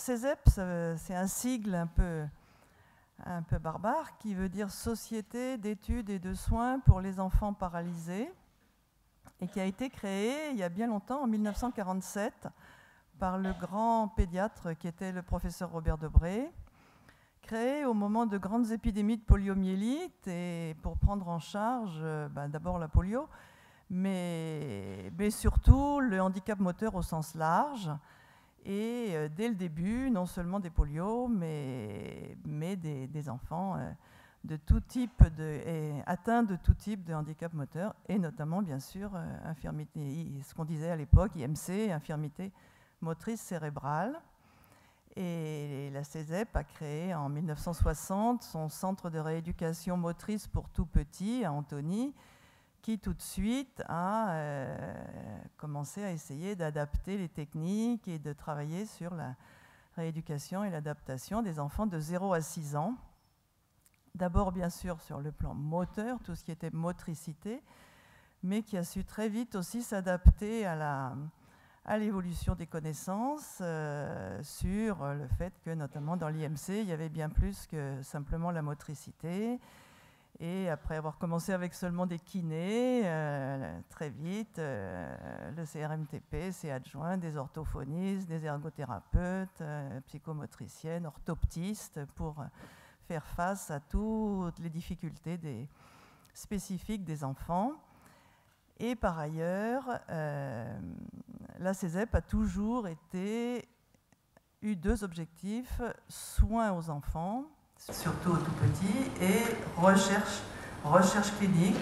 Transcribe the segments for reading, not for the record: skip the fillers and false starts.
CESEP, c'est un sigle un peu barbare qui veut dire Société d'études et de soins pour les enfants paralysés et qui a été créé il y a bien longtemps, en 1947, par le grand pédiatre qui était le professeur Robert Debré, créé au moment de grandes épidémies de poliomyélite et pour prendre en charge d'abord la polio, mais surtout le handicap moteur au sens large. Et dès le début, non seulement des polios, mais des enfants de tout type atteints de tout type de handicap moteur, et notamment, bien sûr, infirmité, ce qu'on disait à l'époque, IMC, infirmité motrice cérébrale. Et la CESEP a créé en 1960 son centre de rééducation motrice pour tout petits à Antony, qui tout de suite a commencé à essayer d'adapter les techniques et de travailler sur la rééducation et l'adaptation des enfants de 0 à 6 ans. D'abord, bien sûr, sur le plan moteur, tout ce qui était motricité, mais qui a su très vite aussi s'adapter à l'évolution des connaissances sur le fait que, notamment dans l'IMC, il y avait bien plus que simplement la motricité. Et après avoir commencé avec seulement des kinés, très vite, le CRMTP s'est adjoint des orthophonistes, des ergothérapeutes, psychomotriciennes, orthoptistes, pour faire face à toutes les difficultés spécifiques des enfants. Et par ailleurs, la CESEP a toujours eu 2 objectifs: soins aux enfants, surtout aux tout petits, et recherche clinique.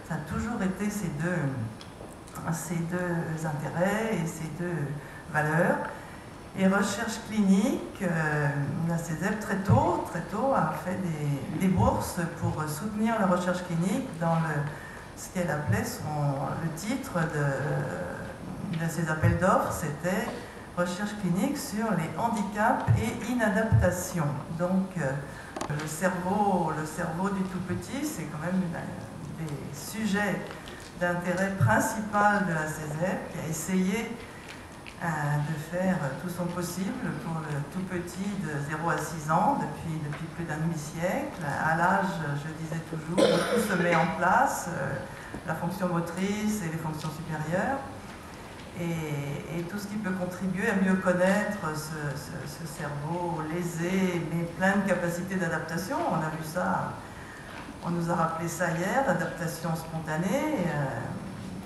Ça a toujours été ces deux intérêts et ces 2 valeurs. Et recherche clinique, la CESEP très tôt a fait des bourses pour soutenir la recherche clinique dans ce qu'elle appelait le titre de ses appels d'offres, c'était recherche clinique sur les handicaps et inadaptation. Donc le cerveau du tout petit, c'est quand même un des sujets d'intérêt principal de la CESEP, qui a essayé de faire tout son possible pour le tout petit de 0 à 6 ans depuis plus d'un demi-siècle. À l'âge, je disais toujours, où tout se met en place, la fonction motrice et les fonctions supérieures. Et tout ce qui peut contribuer à mieux connaître ce cerveau lésé, mais plein de capacités d'adaptation. On a vu ça, on nous a rappelé ça hier, l'adaptation spontanée,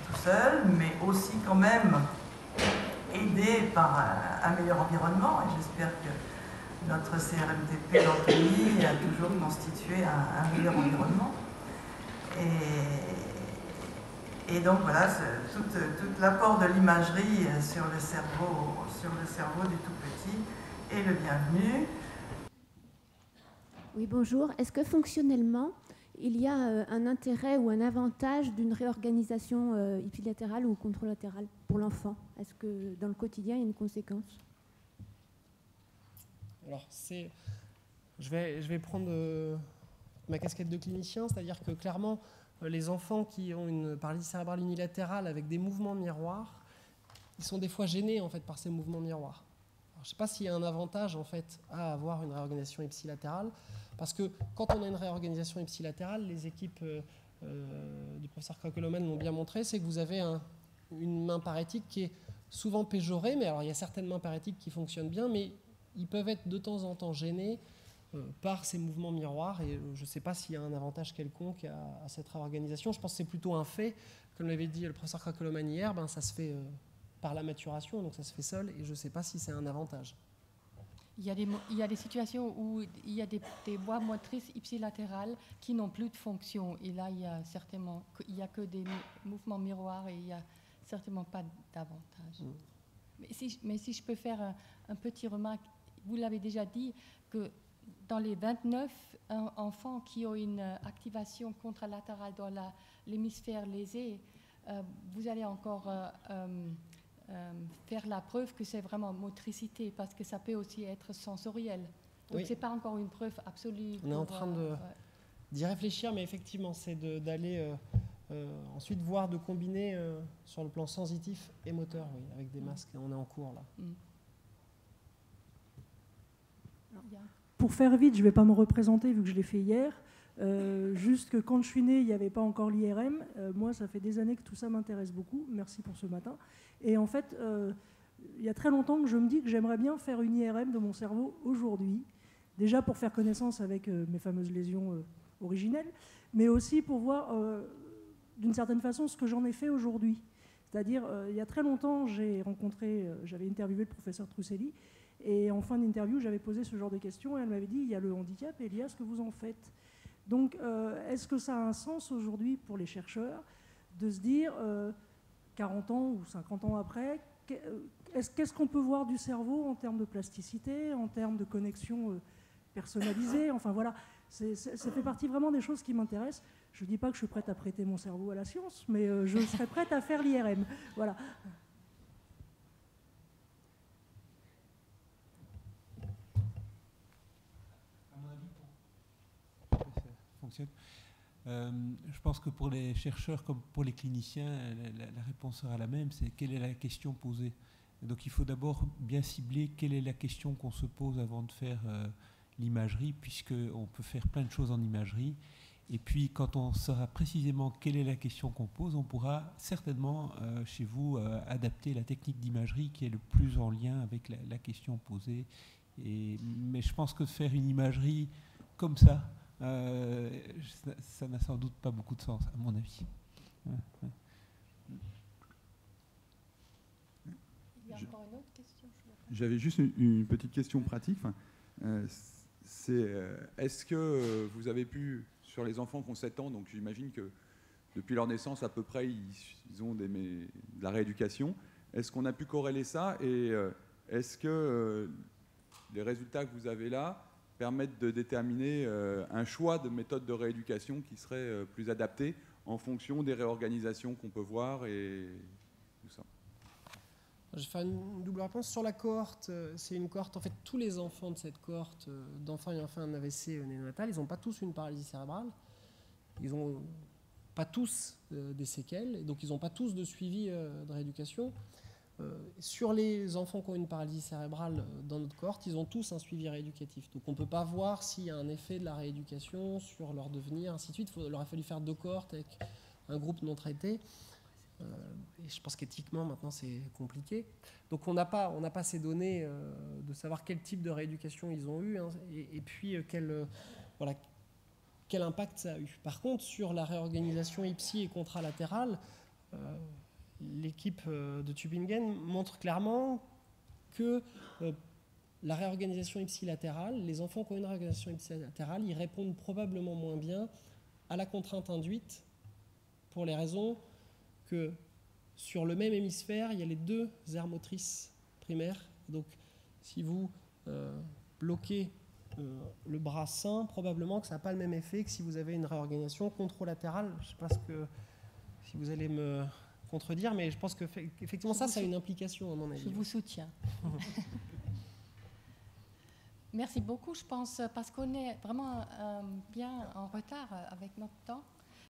tout seul, mais aussi quand même aidé par un meilleur environnement. Et j'espère que notre CRMTP d'Antony a toujours constitué un meilleur environnement. Et donc voilà, tout l'apport de l'imagerie sur le cerveau du tout petit est le bienvenu. Oui, bonjour. Est-ce que fonctionnellement, il y a un intérêt ou un avantage d'une réorganisation ipsilatérale ou contralatérale pour l'enfant? Est-ce que dans le quotidien, il y a une conséquence? Alors, je vais prendre ma casquette de clinicien, c'est-à-dire que clairement, les enfants qui ont une paralysie cérébrale unilatérale avec des mouvements miroirs, ils sont des fois gênés en fait par ces mouvements miroirs. Alors, je ne sais pas s'il y a un avantage en fait à avoir une réorganisation ipsilatérale, parce que quand on a une réorganisation ipsilatérale, les équipes du professeur Krakeloman l'ont bien montré, c'est que vous avez une main parétique qui est souvent péjorée, mais alors il y a certaines mains parétiques qui fonctionnent bien, mais ils peuvent être de temps en temps gênés par ces mouvements miroirs, et je ne sais pas s'il y a un avantage quelconque à cette réorganisation. Je pense que c'est plutôt un fait, comme l'avait dit le professeur Krakeloman hier, ça se fait par la maturation, donc ça se fait seul, et je ne sais pas si c'est un avantage. Il y a des situations où il y a des voies motrices ipsilatérales qui n'ont plus de fonction, et là il y a que des mouvements miroirs et il n'y a certainement pas d'avantage. Mais si je peux faire un petit remarque, vous l'avez déjà dit, que dans les 29 enfants qui ont une activation contralatérale dans l'hémisphère lésé, vous allez encore faire la preuve que c'est vraiment motricité, parce que ça peut aussi être sensoriel. Donc ce n'est pas encore une preuve absolue. On est en train d'y réfléchir, mais effectivement, c'est d'aller ensuite voir, de combiner sur le plan sensitif et moteur, avec des masques. On est en cours là. Pour faire vite, je ne vais pas me représenter vu que je l'ai fait hier. Juste que quand je suis née, il n'y avait pas encore l'IRM. Moi, ça fait des années que tout ça m'intéresse beaucoup. Merci pour ce matin. Et en fait, il y a très longtemps que je me dis que j'aimerais bien faire une IRM de mon cerveau aujourd'hui. Déjà pour faire connaissance avec mes fameuses lésions originelles, mais aussi pour voir d'une certaine façon ce que j'en ai fait aujourd'hui. C'est-à-dire, il y a très longtemps, j'avais interviewé le professeur Trusselli, et en fin d'interview, j'avais posé ce genre de questions, et elle m'avait dit, il y a le handicap et il y a ce que vous en faites. Donc, est-ce que ça a un sens aujourd'hui pour les chercheurs de se dire, 40 ans ou 50 ans après, qu'est-ce qu'on peut voir du cerveau en termes de plasticité, en termes de connexion personnalisée, enfin voilà, ça fait partie vraiment des choses qui m'intéressent. Je ne dis pas que je suis prête à prêter mon cerveau à la science, mais je serais prête à faire l'IRM. Voilà. À mon avis, ça fonctionne. Je pense que pour les chercheurs comme pour les cliniciens, la réponse sera la même, c'est quelle est la question posée. Donc il faut d'abord bien cibler quelle est la question qu'on se pose avant de faire l'imagerie, puisqu'on peut faire plein de choses en imagerie. Et puis quand on saura précisément quelle est la question qu'on pose, on pourra certainement chez vous adapter la technique d'imagerie qui est le plus en lien avec la question posée. Mais je pense que faire une imagerie comme ça, ça n'a sans doute pas beaucoup de sens, à mon avis. Il y a encore une autre question. J'avais juste une petite question pratique. Est-ce que vous avez pu, sur les enfants qui ont 7 ans, donc j'imagine que depuis leur naissance à peu près, ils ont de la rééducation, est-ce qu'on a pu corréler ça et est-ce que les résultats que vous avez là permettent de déterminer un choix de méthode de rééducation qui serait plus adapté en fonction des réorganisations qu'on peut voir et tout ça? Je vais faire une double réponse. Sur la cohorte, c'est une cohorte, en fait, tous les enfants de cette cohorte d'enfants ayant fait un AVC néonatal, ils n'ont pas tous une paralysie cérébrale, ils n'ont pas tous des séquelles, et donc ils n'ont pas tous de suivi de rééducation. Sur les enfants qui ont une paralysie cérébrale dans notre cohorte, ils ont tous un suivi rééducatif. Donc on ne peut pas voir s'il y a un effet de la rééducation sur leur devenir, ainsi de suite. Il leur a fallu faire 2 cohortes avec un groupe non traité. Et je pense qu'éthiquement, maintenant, c'est compliqué. Donc on n'a pas ces données de savoir quel type de rééducation ils ont eu, hein, et puis quel impact ça a eu. Par contre, sur la réorganisation ipsi et contralatérale, l'équipe de Tübingen montre clairement que la réorganisation ipsilatérale, les enfants qui ont une réorganisation ipsilatérale, ils répondent probablement moins bien à la contrainte induite pour les raisons que sur le même hémisphère, il y a les 2 aires motrices primaires. Donc, si vous bloquez le bras sain, probablement que ça n'a pas le même effet que si vous avez une réorganisation contralatérale. Je ne sais pas si vous allez me contredire, mais je pense qu'effectivement, ça a une implication, à mon avis. Je vous soutiens. Merci beaucoup, je pense, parce qu'on est vraiment bien en retard avec notre temps.